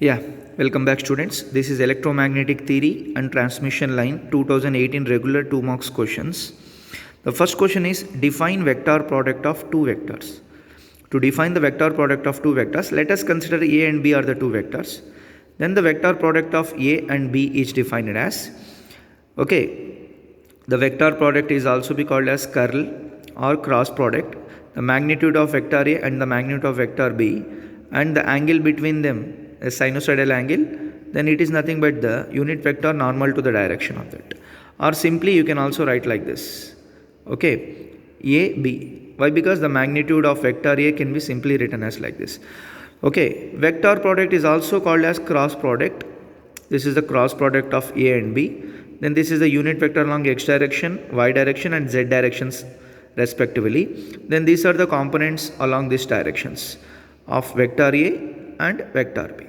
Yeah, welcome back students. This is electromagnetic theory and transmission line 2018 regular 2 marks questions. The first question is define vector product of two vectors. To define the vector product of two vectors, let us consider A and B are the two vectors. Then the vector product of A and B is defined as, the vector product is also be called as curl or cross product. The magnitude of vector A and the magnitude of vector B and the angle between them, a sinusoidal angle, then it is nothing but the unit vector normal to the direction of that. Or simply you can also write like this. A, B. Why? Because the magnitude of vector A can be simply written as like this. Vector product is also called as cross product. This is the cross product of A and B. Then this is the unit vector along x direction, y direction and z directions respectively. Then these are the components along these directions of vector A and vector B.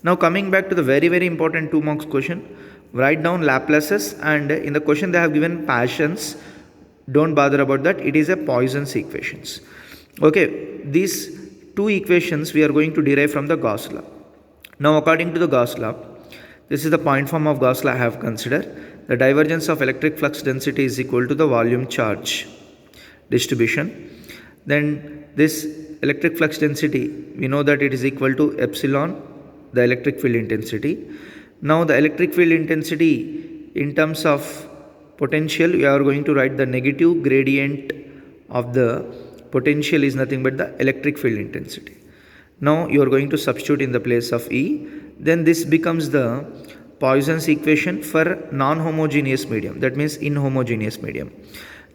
Now coming back to the very important 2 marks question, write down Laplaces, and in the question they have given Paschens. Don't bother about that, it is a Poisson's equations. These two equations we are going to derive from the Gauss law. Now according to the Gauss law, this is the point form of Gauss law I have considered. The divergence of electric flux density is equal to the volume charge distribution. Then this electric flux density, we know that it is equal to epsilon, the electric field intensity. Now the electric field intensity in terms of potential, we are going to write the negative gradient of the potential is nothing but the electric field intensity. Now you are going to substitute in the place of E. Then this becomes the Poisson's equation for non-homogeneous medium, that means inhomogeneous medium.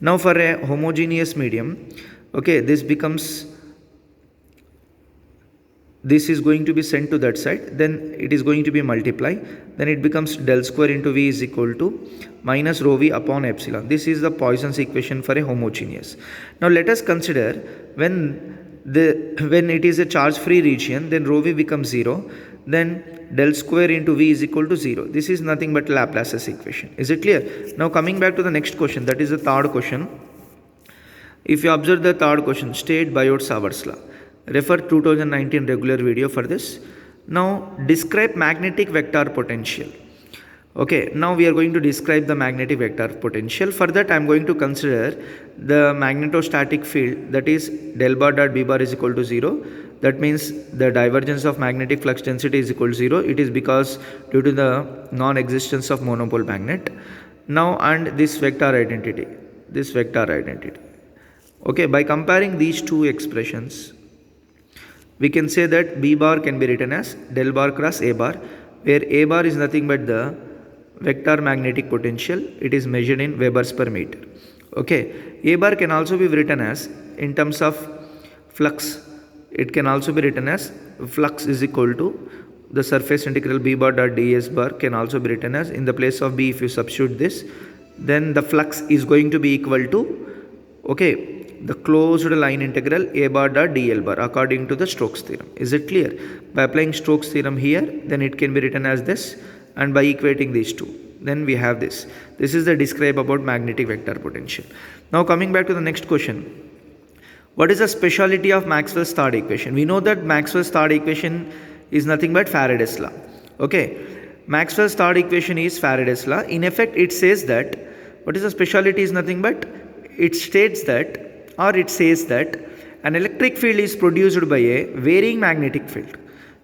Now for a homogeneous medium, this is going to be sent to that side, then it is going to be multiply, then it becomes del square into V is equal to minus rho V upon epsilon. This is the Poisson's equation for a homogeneous. Now let us consider when it is a charge free region, then rho V becomes 0, then del square into V is equal to 0. This is nothing but Laplace's equation. Is it clear? Now coming back to the next question, that is the third question. If you observe the third question, state Biot-Savart's law. Refer 2019 regular video for this. Now describe magnetic vector potential. Now we are going to describe the magnetic vector potential. For that I am going to consider the magnetostatic field, that is del bar dot B bar is equal to 0. That means the divergence of magnetic flux density is equal to 0. It is because due to the non-existence of monopole magnet. Now and this vector identity. By comparing these two expressions, we can say that B bar can be written as del bar cross A bar, where A bar is nothing but the vector magnetic potential. It is measured in Webers per meter. A bar can also be written as, in terms of flux, it can also be written as flux is equal to the surface integral B bar dot ds bar can also be written as, in the place of B if you substitute this, then the flux is going to be equal to the closed line integral A bar dot dl bar according to the Stokes theorem. Is it clear? By applying Stokes theorem here, then it can be written as this, and by equating these two, then we have this. This is the describe about magnetic vector potential. Now coming back to the next question. What is the speciality of Maxwell's third equation? We know that Maxwell's third equation is nothing but Faraday's law. Maxwell's third equation is Faraday's law. In effect, it says that, what is the speciality is nothing but, it states that, or it says that an electric field is produced by a varying magnetic field.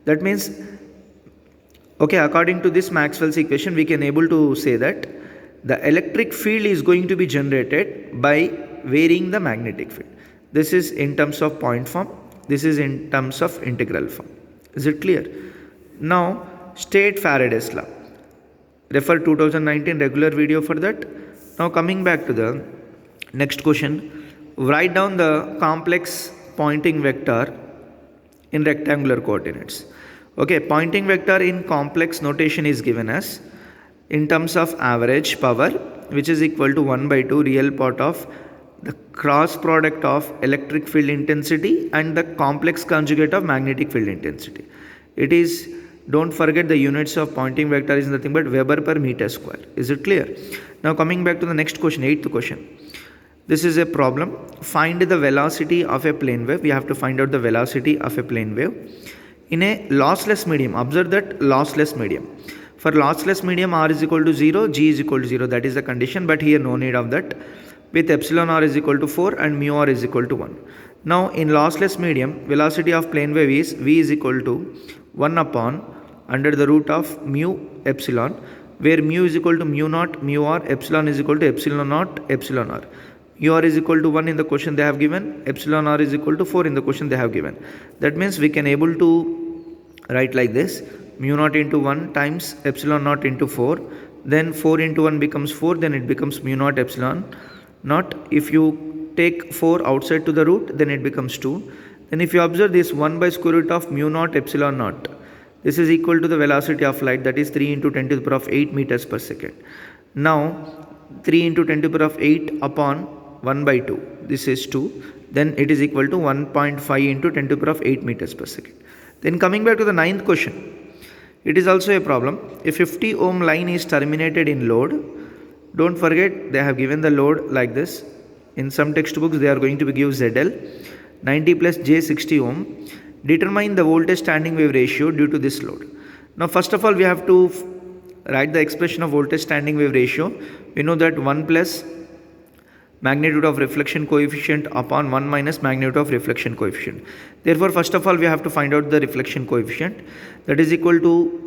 That means, according to this Maxwell's equation, we can able to say that the electric field is going to be generated by varying the magnetic field. This is in terms of point form, this is in terms of integral form. Is it clear? Now state Faraday's law. Refer 2019 regular video for that. Now coming back to the next question. Write down the complex Poynting vector in rectangular coordinates. Poynting vector in complex notation is given as, in terms of average power, which is equal to 1 by 2 real part of the cross product of electric field intensity and the complex conjugate of magnetic field intensity. It is, don't forget, the units of Poynting vector is nothing but Weber per meter square. Is it clear? Now coming back to the next question, 8th question. This is a problem. Find the velocity of a plane wave. We have to find out the velocity of a plane wave. in a lossless medium. Observe that lossless medium. For lossless medium, r is equal to 0, g is equal to 0. That is the condition, but here no need of that. With epsilon r is equal to 4 and mu r is equal to 1. Now in lossless medium, velocity of plane wave is v is equal to 1 upon under the root of mu epsilon, where mu is equal to mu naught mu r, epsilon is equal to epsilon naught epsilon r. Mu r is equal to 1 in the question they have given, epsilon r is equal to 4 in the question they have given. That means we can able to write like this: mu naught into 1 times epsilon naught into 4, then 4 into 1 becomes 4, then it becomes mu naught epsilon naught. If you take 4 outside to the root, then it becomes 2. Then if you observe this 1 by square root of mu naught epsilon naught, this is equal to the velocity of light, that is 3 into 10 to the power of 8 meters per second. Now 3 into 10 to the power of 8 upon 1 by 2, this is 2, then it is equal to 1.5 into 10 to the power of 8 meters per second. Then coming back to the ninth question, it is also a problem. A 50 ohm line is terminated in load. Don't forget, they have given the load like this. In some textbooks they are going to give ZL 90 plus J 60 ohm. Determine the voltage standing wave ratio due to this load. Now first of all we have to write the expression of voltage standing wave ratio. We know that 1 plus magnitude of reflection coefficient upon 1 minus magnitude of reflection coefficient. Therefore first of all we have to find out the reflection coefficient, that is equal to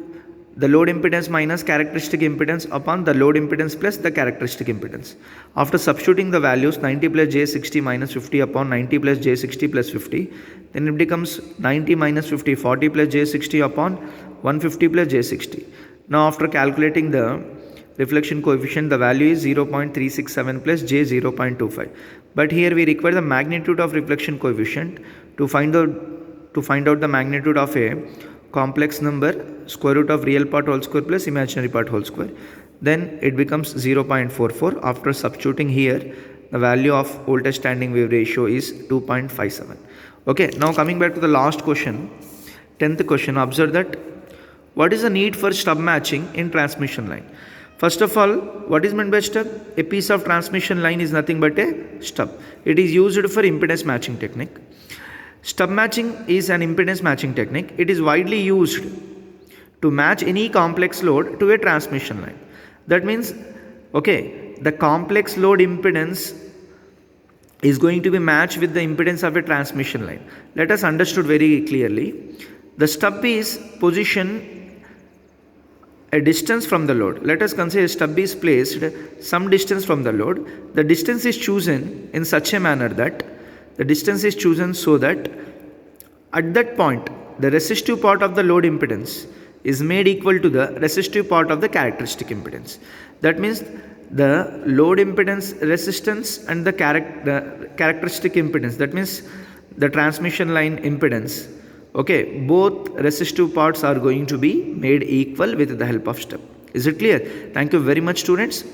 the load impedance minus characteristic impedance upon the load impedance plus the characteristic impedance. After substituting the values 90 plus J60 minus 50 upon 90 plus J60 plus 50, then it becomes 90 minus 50, 40 plus J60 upon 150 plus J60. Now after calculating the reflection coefficient, the value is 0.367 plus J 0.25. But here we require the magnitude of reflection coefficient to find out the magnitude of a complex number, square root of real part whole square plus imaginary part whole square. Then it becomes 0.44. After substituting here, the value of voltage standing wave ratio is 2.57. Okay, now coming back to the last question, 10th question. Observe that what is the need for stub matching in transmission line? First of all, what is meant by stub? A piece of transmission line is nothing but a stub. It is used for impedance matching technique. Stub matching is an impedance matching technique. It is widely used to match any complex load to a transmission line. That means, okay, the complex load impedance is going to be matched with the impedance of a transmission line. Let us understood very clearly. The stub is positioned a distance from the load. Let us consider a stub is placed some distance from the load. The distance is chosen in such a manner that the distance is chosen so that at that point the resistive part of the load impedance is made equal to the resistive part of the characteristic impedance. That means the load impedance resistance and the characteristic impedance, that means the transmission line impedance, okay, both resistive parts are going to be made equal with the help of stub. Is it clear? Thank you very much, students.